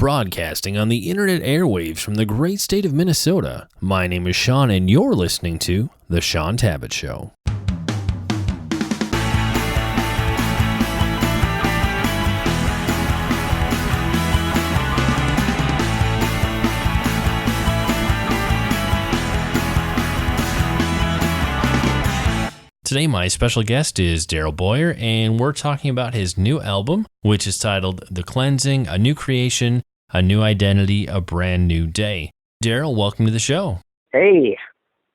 Broadcasting on the internet airwaves from the great state of Minnesota, my name is Shaun and you're listening to The Shaun Tabatt Show. Today, my special guest is Daryl Boyer, and we're talking about his new album, which is titled The Cleansing, A New Creation, A New Identity, A Brand New Day. Daryl, welcome to the show. Hey,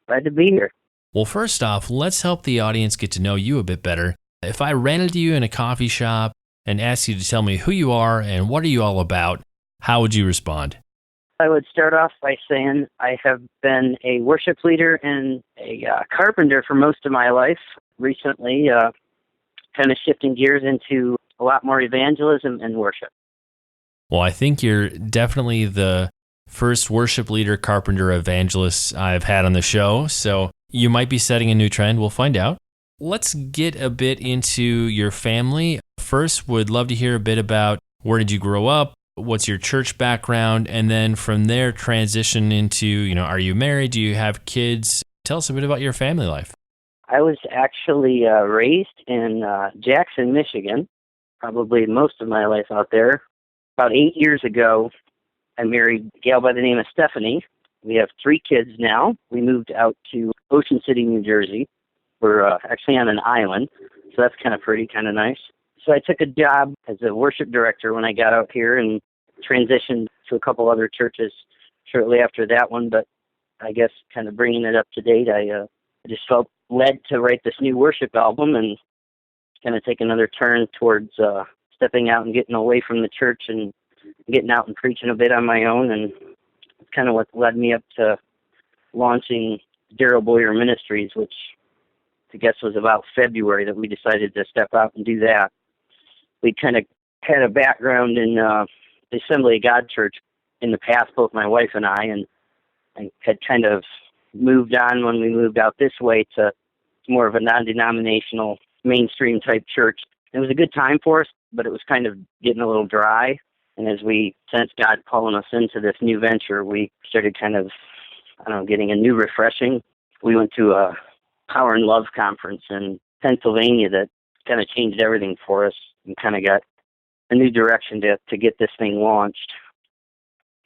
glad to be here. Well, first off, let's help the audience get to know you a bit better. If I ran into you in a coffee shop and asked you to tell me who you are and what are you all about, how would you respond? I would start off by saying I have been a worship leader and a carpenter for most of my life. Recently, kind of shifting gears into a lot more evangelism and worship. Well, I think you're definitely the first worship leader, carpenter, evangelist I've had on the show, so you might be setting a new trend. We'll find out. Let's get a bit into your family. First, would love to hear a bit about where did you grow up? What's your church background? And then from there, transition into, are you married? Do you have kids? Tell us a bit about your family life. I was actually raised in Jackson, Michigan, probably most of my life out there. About 8 years ago, I married a gal by the name of Stephanie. We have 3 kids now. We moved out to Ocean City, New Jersey. We're actually on an island, so that's kind of pretty, kind of nice. So I took a job as a worship director when I got out here and transitioned to a couple other churches shortly after that one. But I guess kind of bringing it up to date, I just felt led to write this new worship album and kind of take another turn towards stepping out and getting away from the church and getting out and preaching a bit on my own. And it's kind of what led me up to launching Daryl Boyer Ministries, which I guess was about February that we decided to step out and do that. We kind of had a background in the Assembly of God Church in the past, both my wife and I, and had kind of moved on when we moved out this way to more of a non-denominational, mainstream type church. It was a good time for us, but it was kind of getting a little dry. And as we sensed God calling us into this new venture, we started kind of, getting a new refreshing. We went to a Power and Love conference in Pennsylvania that kind of changed everything for us and kind of got a new direction to get this thing launched.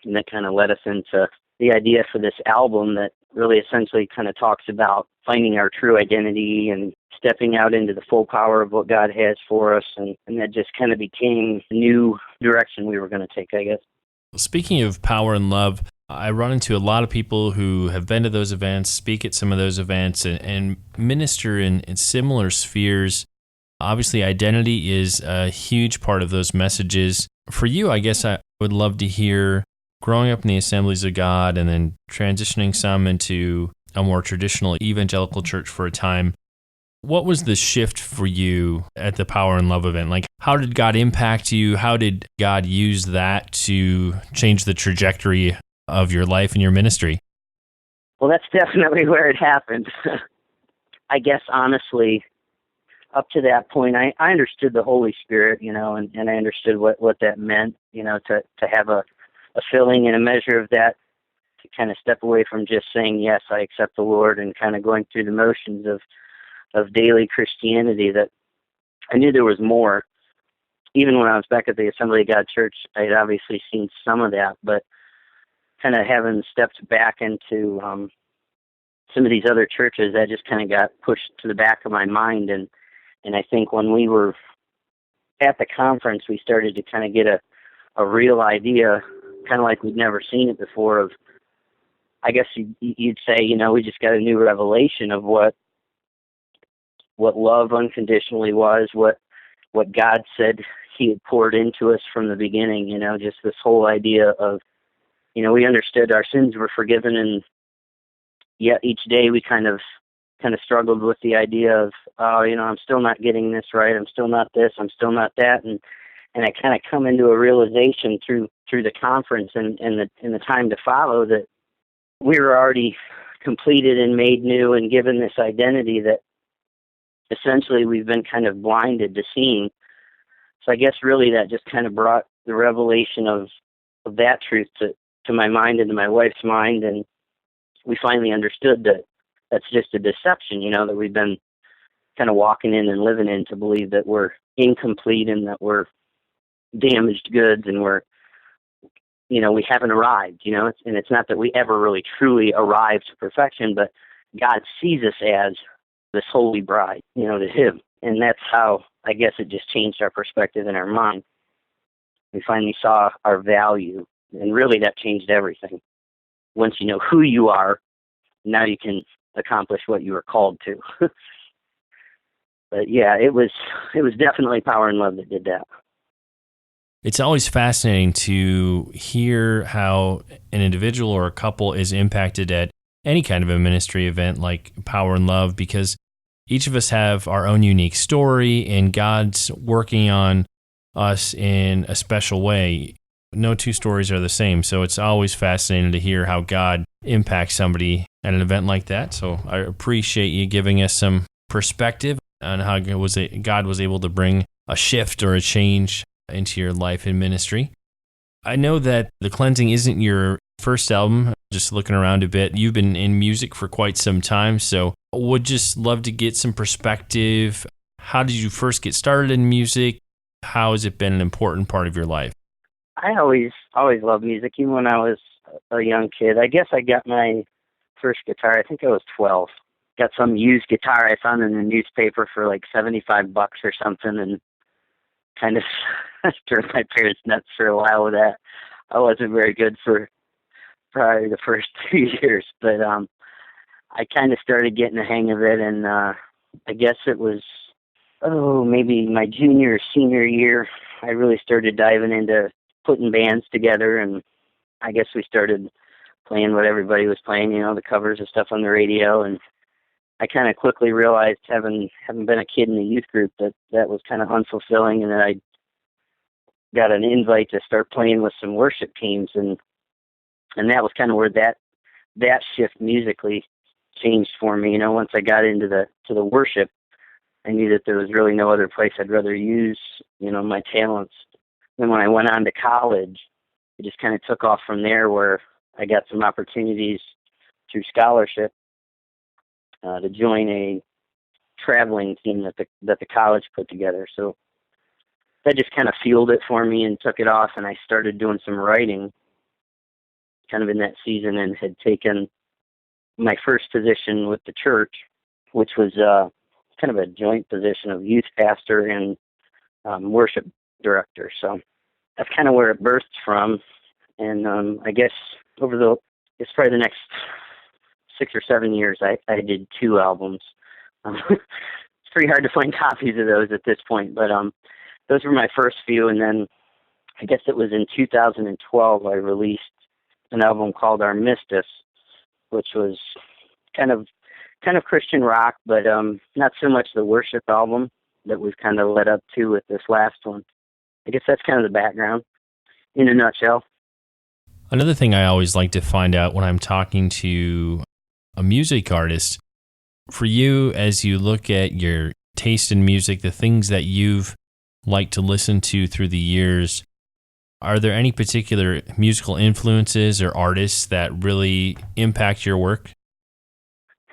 And that kind of led us into the idea for this album that really essentially kind of talks about finding our true identity and stepping out into the full power of what God has for us. And that just kind of became the new direction we were going to take, I guess. Speaking of Power and Love, I run into a lot of people who have been to those events, speak at some of those events, and minister in similar spheres. Obviously, identity is a huge part of those messages. For you, I guess I would love to hear, growing up in the Assemblies of God and then transitioning some into a more traditional evangelical church for a time, what was the shift for you at the Power and Love event? Like, how did God impact you? How did God use that to change the trajectory of your life and your ministry? Well, that's definitely where it happened. I guess, honestly, up to that point, I understood the Holy Spirit, and I understood what that meant, to have a filling and a measure of that, to kind of step away from just saying, yes, I accept the Lord, and kind of going through the motions of daily Christianity, that I knew there was more. Even when I was back at the Assembly of God Church, I had obviously seen some of that, but kind of having stepped back into some of these other churches, that just kind of got pushed to the back of my mind. And I think when we were at the conference, we started to kind of get a real idea, kind of like we'd never seen it before, of, I guess you'd say, we just got a new revelation of what love unconditionally was, what God said he had poured into us from the beginning, just this whole idea of, we understood our sins were forgiven, and yet each day we kind of struggled with the idea of, I'm still not getting this right. I'm still not this. I'm still not that. And I kind of come into a realization through the conference and in the time to follow that we were already completed and made new and given this identity that essentially we've been kind of blinded to seeing. So I guess really that just kind of brought the revelation of of that truth to my mind and to my wife's mind, and we finally understood that that's just a deception, that we've been kind of walking in and living in, to believe that we're incomplete and that we're damaged goods and we haven't arrived, and it's not that we ever really truly arrived to perfection, but God sees us as this holy bride, to Him. And that's how, I guess, it just changed our perspective in our mind. We finally saw our value, and really that changed everything. Once you know who you are, now you can accomplish what you were called to. But yeah, it was definitely power and love that did that. It's always fascinating to hear how an individual or a couple is impacted at any kind of a ministry event like Power and Love, because each of us have our own unique story, and God's working on us in a special way. No two stories are the same, so it's always fascinating to hear how God impacts somebody at an event like that. So I appreciate you giving us some perspective on how God was able to bring a shift or a change into your life and ministry. I know that The Cleansing isn't your first album. Just looking around a bit, you've been in music for quite some time, so would just love to get some perspective. How did you first get started in music? How has it been an important part of your life? I always loved music, even when I was a young kid. I guess I got my first guitar, I think I was 12. Got some used guitar I found in the newspaper for like $75 or something, and kind of drove my parents nuts for a while with that. I wasn't very good for probably the first 2 years, but I kind of started getting the hang of it, and I guess it was, maybe my junior or senior year, I really started diving into putting bands together, and I guess we started playing what everybody was playing, the covers of stuff on the radio, and I kind of quickly realized, having been a kid in the youth group, that was kind of unfulfilling, and that I got an invite to start playing with some worship teams, and that was kind of where that shift musically changed for me. Once I got into the worship, I knew that there was really no other place I'd rather use, my talents. Then when I went on to college, it just kind of took off from there, where I got some opportunities through scholarship to join a traveling team that the college put together. So that just kind of fueled it for me and took it off, and I started doing some writing kind of in that season, and had taken my first position with the church, which was kind of a joint position of youth pastor and worship director. So that's kind of where it burst from. And I guess it's probably the next 6 or 7 years, I did 2 albums. It's pretty hard to find copies of those at this point, but those were my first few. And then I guess it was in 2012 I released an album called Armistice, which was kind of Christian rock, but not so much the worship album that we've kind of led up to with this last one. I guess that's kind of the background in a nutshell. Another thing I always like to find out when I'm talking to a music artist, for you, as you look at your taste in music, the things that you've liked to listen to through the years, are there any particular musical influences or artists that really impact your work?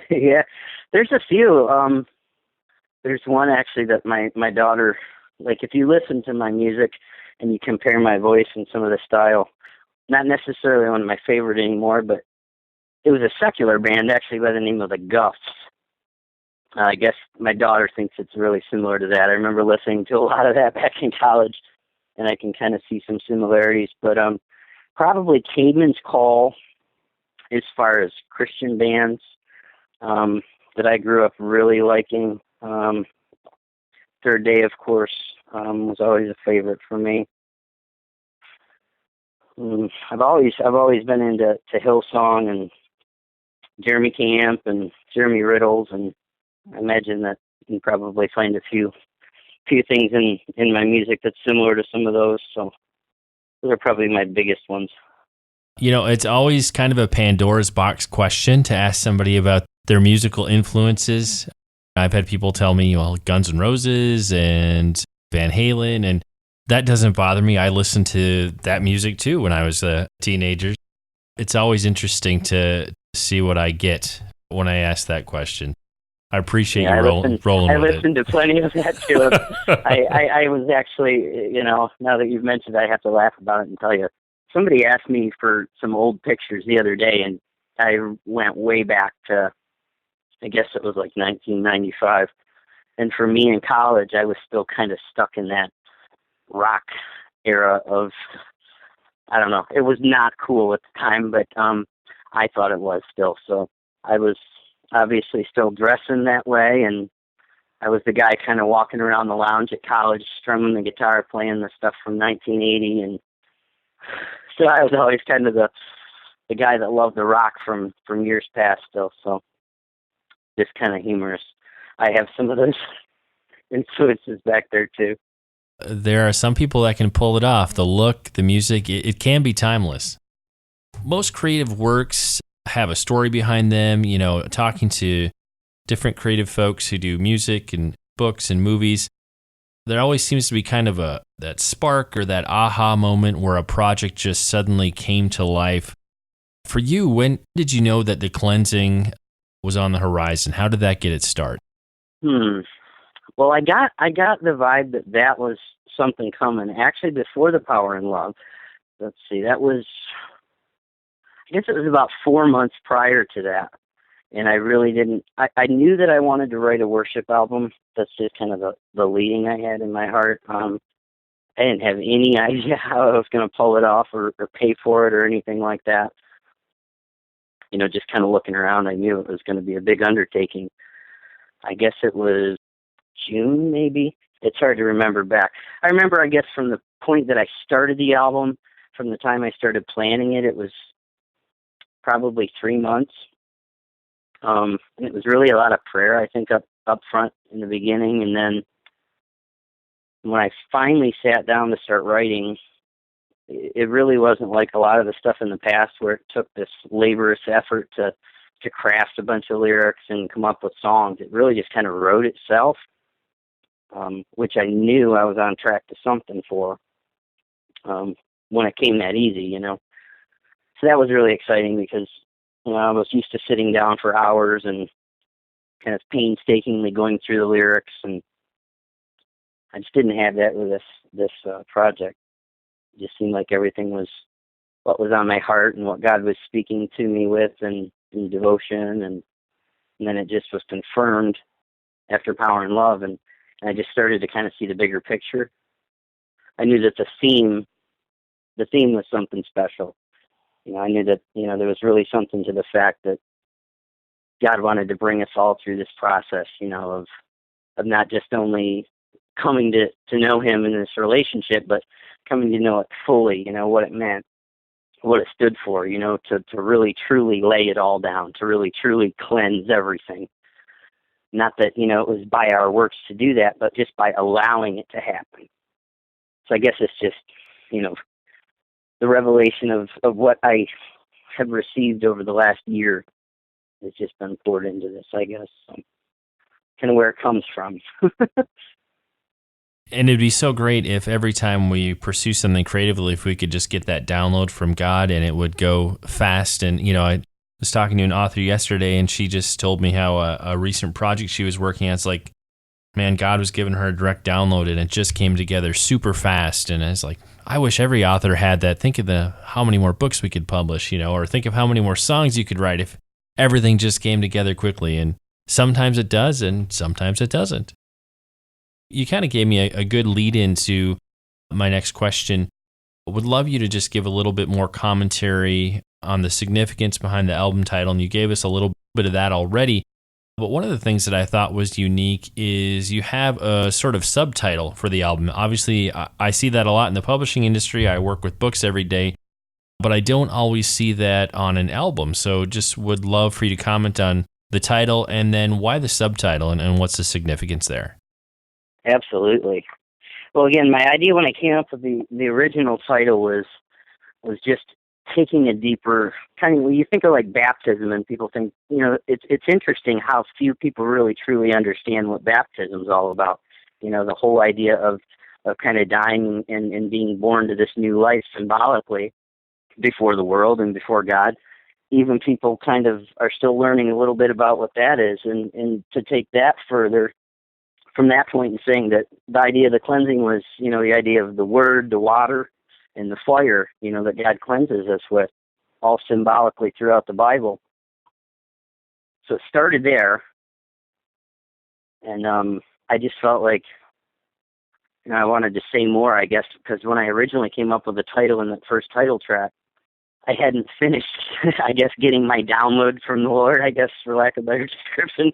Yeah, there's a few. There's one actually that my daughter, like, if you listen to my music and you compare my voice and some of the style, not necessarily one of my favorite anymore, but it was a secular band actually by the name of the Guffs. I guess my daughter thinks it's really similar to that. I remember listening to a lot of that back in college, and I can kind of see some similarities. But probably Caedmon's Call, as far as Christian bands that I grew up really liking. Third Day, of course, was always a favorite for me. I've always been into Hillsong and Jeremy Camp and Jeremy Riddles, and I imagine that you can probably find a few things in my music that's similar to some of those. So those are probably my biggest ones. It's always kind of a Pandora's box question to ask somebody about their musical influences. I've had people tell me, Guns N' Roses and Van Halen, and That doesn't bother me. I listened to that music too when I was a teenager. It's always interesting to see what I get when I ask that question. I appreciate you rolling with it. I listened to plenty of that too. I was actually, now that you've mentioned it, I have to laugh about it and tell you. Somebody asked me for some old pictures the other day, and I went way back to, I guess it was like 1995. And for me in college, I was still kind of stuck in that rock era of, I don't know, it was not cool at the time, but I thought it was still. So I was obviously still dressing that way, and I was the guy kind of walking around the lounge at college, strumming the guitar, playing the stuff from 1980, and so I was always kind of the guy that loved the rock from years past still. So just kind of humorous. I have some of those influences back there too. There are some people that can pull it off. The look, the music, it can be timeless. Most creative works have a story behind them. Talking to different creative folks who do music and books and movies, there always seems to be kind of that spark or that aha moment where a project just suddenly came to life. For you, when did you know that the cleansing was on the horizon? How did that get its start? Well, I got the vibe that was something coming. Actually, before The Power in Love, let's see, I guess it was about 4 months prior to that. And I really didn't, I knew that I wanted to write a worship album. That's just kind of the leading I had in my heart. I didn't have any idea how I was going to pull it off or pay for it or anything like that. Just kind of looking around, I knew it was going to be a big undertaking. I guess it was June, maybe. It's hard to remember back. I remember, I guess, from the point that I started the album, from the time I started planning it, it was probably 3 months. And it was really a lot of prayer, I think, up front in the beginning. And then when I finally sat down to start writing, it really wasn't like a lot of the stuff in the past where it took this laborious effort to craft a bunch of lyrics and come up with songs. It really just kind of wrote itself, which I knew I was on track to something for when it came that easy, So that was really exciting because I was used to sitting down for hours and kind of painstakingly going through the lyrics, and I just didn't have that with this project. It just seemed like everything was what was on my heart and what God was speaking to me with, and in devotion, and then it just was confirmed after Power and Love, and I just started to kind of see the bigger picture. I knew that the theme was something special. I knew that, there was really something to the fact that God wanted to bring us all through this process, of not just only coming to know Him in this relationship, but coming to know it fully, what it meant, what it stood for, to really truly lay it all down, to really truly cleanse everything. Not that, it was by our works to do that, but just by allowing it to happen. So I guess it's just, the revelation of what I have received over the last year has just been poured into this, I guess. So, kind of where it comes from. And it'd be so great if every time we pursue something creatively, if we could just get that download from God and it would go fast. And, I was talking to an author yesterday and she just told me how a recent project she was working on, it's like, man, God was giving her a direct download and it just came together super fast. And I was like, I wish every author had that. Think of how many more books we could publish, or think of how many more songs you could write if everything just came together quickly. And sometimes it does and sometimes it doesn't. You kind of gave me a good lead into my next question. I would love you to just give a little bit more commentary on the significance behind the album title, and you gave us a little bit of that already. But one of the things that I thought was unique is you have a sort of subtitle for the album. Obviously, I see that a lot in the publishing industry. I work with books every day, but I don't always see that on an album. So just would love for you to comment on the title and then why the subtitle and what's the significance there. Absolutely. Well, again, my idea when I came up with the original title was just taking a deeper kind of, when you think of like baptism and people think, it's interesting how few people really truly understand what baptism is all about. The whole idea of kind of dying and being born to this new life symbolically before the world and before God. Even people kind of are still learning a little bit about what that is, and to take that further from that point and saying that the idea of the cleansing was, the idea of the word, the water, and the fire, that God cleanses us with, all symbolically throughout the Bible. So it started there, and I just felt like, I wanted to say more, I guess, because when I originally came up with the title in that first title track, I hadn't finished, I guess, getting my download from the Lord, I guess, for lack of a better description.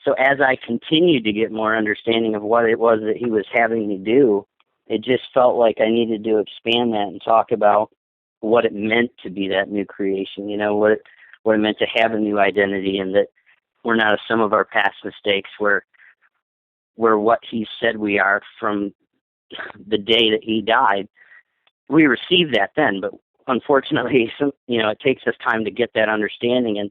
So as I continued to get more understanding of what it was that he was having me do, it just felt like I needed to expand that and talk about what it meant to be that new creation, what it meant to have a new identity, and that we're not a sum of our past mistakes, we're what he said we are from the day that he died. We received that then, but unfortunately, it takes us time to get that understanding, and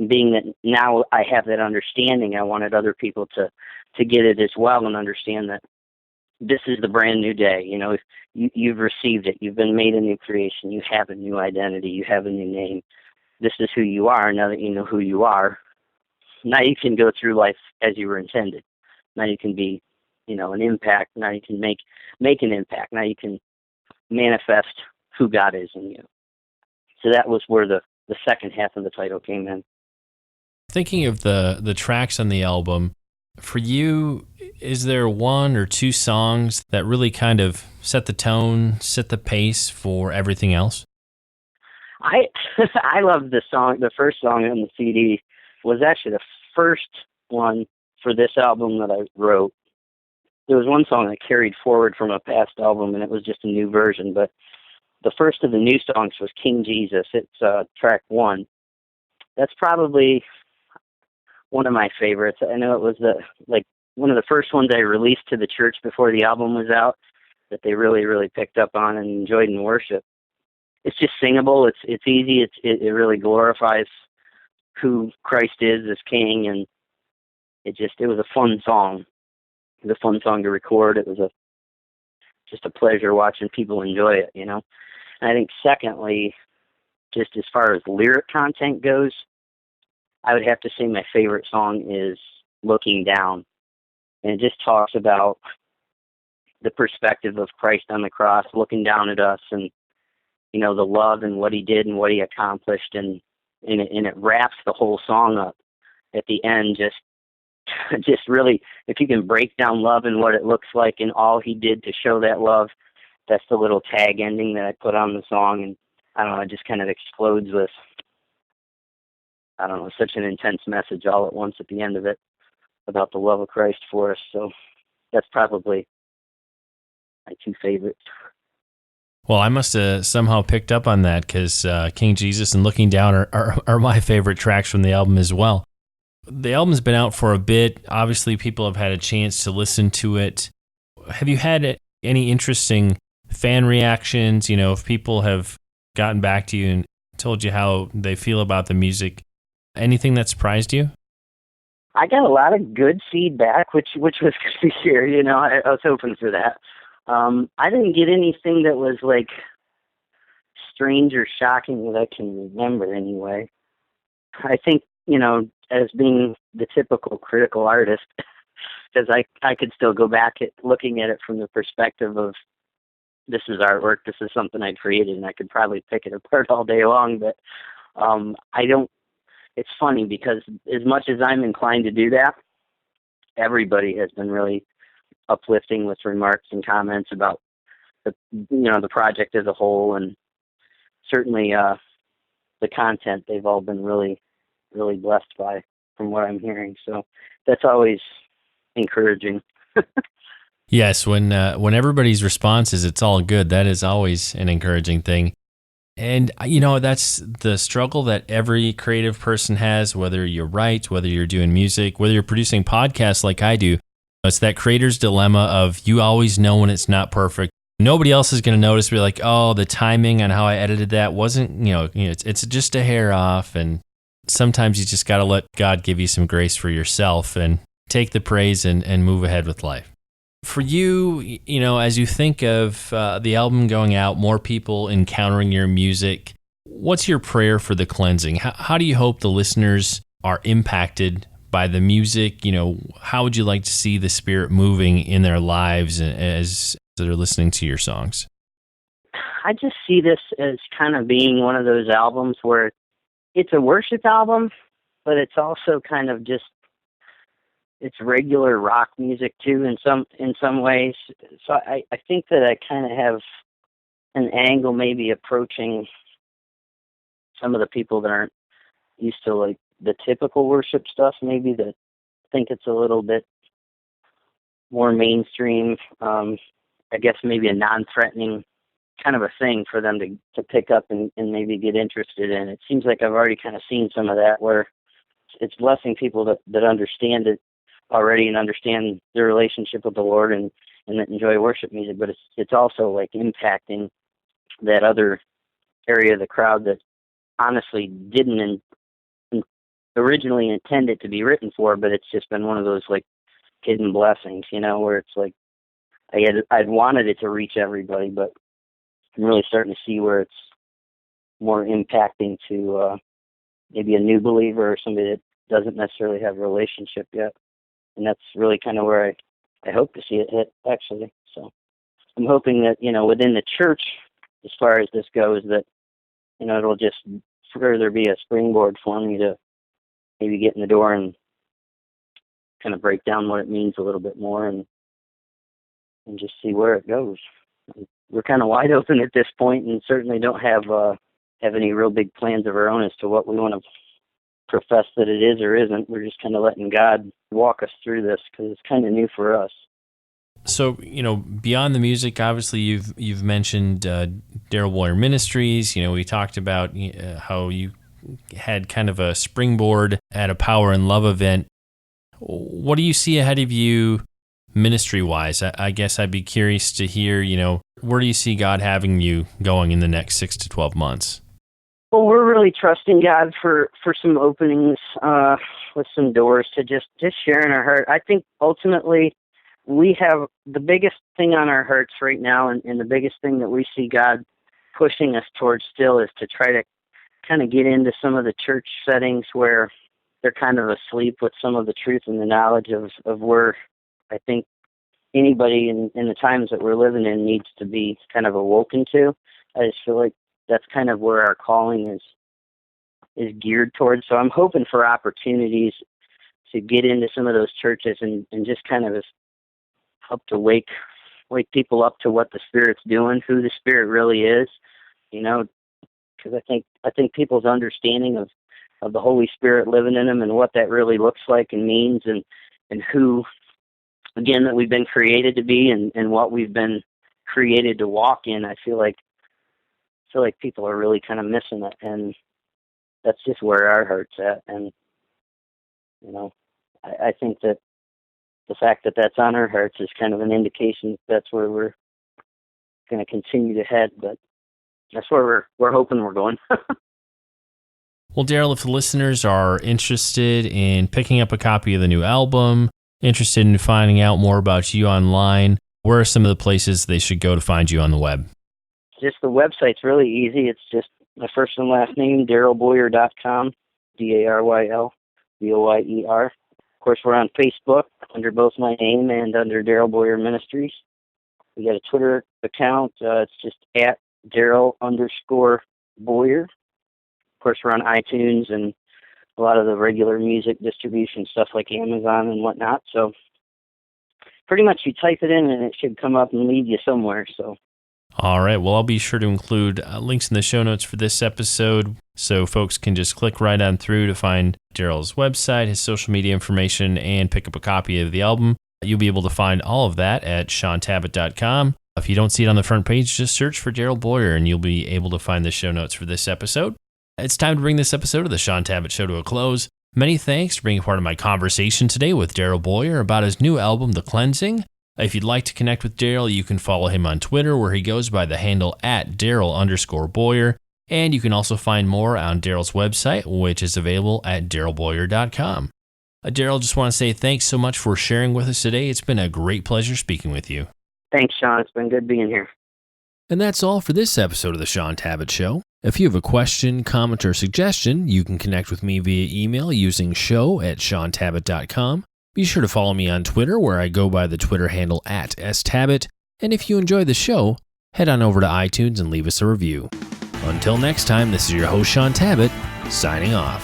being that now I have that understanding, I wanted other people to get it as well and understand that this is the brand new day. You've received it. You've been made a new creation. You have a new identity. You have a new name. This is who you are. Now that you know who you are, now you can go through life as you were intended. Now you can be, an impact. Now you can make an impact. Now you can manifest who God is in you. So that was where the second half of the title came in. Thinking of the tracks on the album, for you, is there one or two songs that really kind of set the tone, set the pace for everything else? I love the song. The first song on the CD was actually the first one for this album that I wrote. There was one song that carried forward from a past album, and it was just a new version, but the first of the new songs was King Jesus. It's track 1. That's probably one of my favorites. I know it was one of the first ones I released to the church before the album was out that they really, really picked up on and enjoyed in worship. It's just singable. It's easy. It really glorifies who Christ is as King, and it was a fun song. It was a fun song to record. It was just a pleasure watching people enjoy it, And I think secondly, just as far as lyric content goes, I would have to say my favorite song is Looking Down. And it just talks about the perspective of Christ on the cross, looking down at us, and, the love and what he did and what he accomplished. And it wraps the whole song up at the end, just really, if you can break down love and what it looks like and all he did to show that love, that's the little tag ending that I put on the song. And I don't know, it just kind of explodes with, such an intense message all at once at the end of it about the love of Christ for us. So that's probably my two favorites. Well, I must have somehow picked up on that, because King Jesus and Looking Down are my favorite tracks from the album as well. The album's been out for a bit. Obviously, people have had a chance to listen to it. Have you had any interesting fan reactions? If people have gotten back to you and told you how they feel about the music, anything that surprised you? I got a lot of good feedback, which was good to hear. I was hoping for that. I didn't get anything that was like strange or shocking that I can remember anyway. I think, as being the typical critical artist, because I could still go back at looking at it from the perspective of, this is artwork, this is something I created, and I could probably pick it apart all day long, but it's funny because as much as I'm inclined to do that, everybody has been really uplifting with remarks and comments about the project as a whole, and certainly the content they've all been really, really blessed by, from what I'm hearing. So that's always encouraging. Yes, when everybody's response is it's all good, that is always an encouraging thing. And, that's the struggle that every creative person has, whether you write, whether you're doing music, whether you're producing podcasts like I do. It's that creator's dilemma of you always know when it's not perfect. Nobody else is going to notice, be like, oh, the timing on how I edited that wasn't, it's just a hair off. And sometimes you just got to let God give you some grace for yourself and take the praise and move ahead with life. For you, as you think of the album going out, more people encountering your music, what's your prayer for the cleansing? How do you hope the listeners are impacted by the music? How would you like to see the Spirit moving in their lives as they're listening to your songs? I just see this as kind of being one of those albums where it's a worship album, but it's also kind of just, it's regular rock music too in some ways. So I think that I kind of have an angle maybe approaching some of the people that aren't used to like the typical worship stuff, maybe that think it's a little bit more mainstream. I guess maybe a non-threatening kind of a thing for them to pick up and maybe get interested in. It seems like I've already kind of seen some of that where it's blessing people that understand it already and understand their relationship with the Lord and that enjoy worship music, but it's also like impacting that other area of the crowd that honestly didn't originally intend it to be written for, but it's just been one of those like hidden blessings, where it's like I'd wanted it to reach everybody, but I'm really starting to see where it's more impacting to maybe a new believer or somebody that doesn't necessarily have a relationship yet. And that's really kind of where I hope to see it hit, actually. So I'm hoping that, within the church, as far as this goes, that, it'll just further be a springboard for me to maybe get in the door and kind of break down what it means a little bit more and just see where it goes. We're kind of wide open at this point and certainly don't have any real big plans of our own as to what we want to profess that it is or isn't. We're just kind of letting God walk us through this because it's kind of new for us. So, beyond the music, obviously you've mentioned Daryl Boyer Ministries. We talked about how you had kind of a springboard at a Power and Love event. What do you see ahead of you ministry-wise? I guess I'd be curious to hear, where do you see God having you going in the next 6 to 12 months? Well, we're really trusting God for some openings with some doors to just share in our heart. I think ultimately we have the biggest thing on our hearts right now, and the biggest thing that we see God pushing us towards still is to try to kind of get into some of the church settings where they're kind of asleep with some of the truth and the knowledge of where I think anybody in the times that we're living in needs to be kind of awoken to. I just feel like that's kind of where our calling is geared towards. So I'm hoping for opportunities to get into some of those churches and just kind of help to wake people up to what the Spirit's doing, who the Spirit really is, because I think people's understanding of the Holy Spirit living in them and what that really looks like and means and who, again, that we've been created to be and what we've been created to walk in. I feel like people are really kind of missing it, and that's just where our heart's at. And I think that the fact that that's on our hearts is kind of an indication that's where we're going to continue to head. But that's where we're hoping we're going. Well, Daryl, if the listeners are interested in picking up a copy of the new album, interested in finding out more about you online, where are some of the places they should go to find you on the web? Just the website's really easy. It's just my first and last name, DarylBoyer.com, DarylBoyer. Of course, we're on Facebook under both my name and under Daryl Boyer Ministries. We got a Twitter account. It's just at Daryl_Boyer. Of course, we're on iTunes and a lot of the regular music distribution stuff like Amazon and whatnot. So pretty much you type it in and it should come up and lead you somewhere. So. All right. Well, I'll be sure to include links in the show notes for this episode so folks can just click right on through to find Daryl's website, his social media information, and pick up a copy of the album. You'll be able to find all of that at ShaunTabatt.com. If you don't see it on the front page, just search for Daryl Boyer and you'll be able to find the show notes for this episode. It's time to bring this episode of the Shaun Tabatt Show to a close. Many thanks for being part of my conversation today with Daryl Boyer about his new album, The Cleansing. If you'd like to connect with Daryl, you can follow him on Twitter, where he goes by the handle at Daryl_Boyer. And you can also find more on Daryl's website, which is available at DarylBoyer.com. Daryl, just want to say thanks so much for sharing with us today. It's been a great pleasure speaking with you. Thanks, Shaun. It's been good being here. And that's all for this episode of the Shaun Tabatt Show. If you have a question, comment, or suggestion, you can connect with me via email using show@shauntabatt.com. Be sure to follow me on Twitter, where I go by the Twitter handle @stabatt. And if you enjoy the show, head on over to iTunes and leave us a review. Until next time, this is your host, Shaun Tabatt, signing off.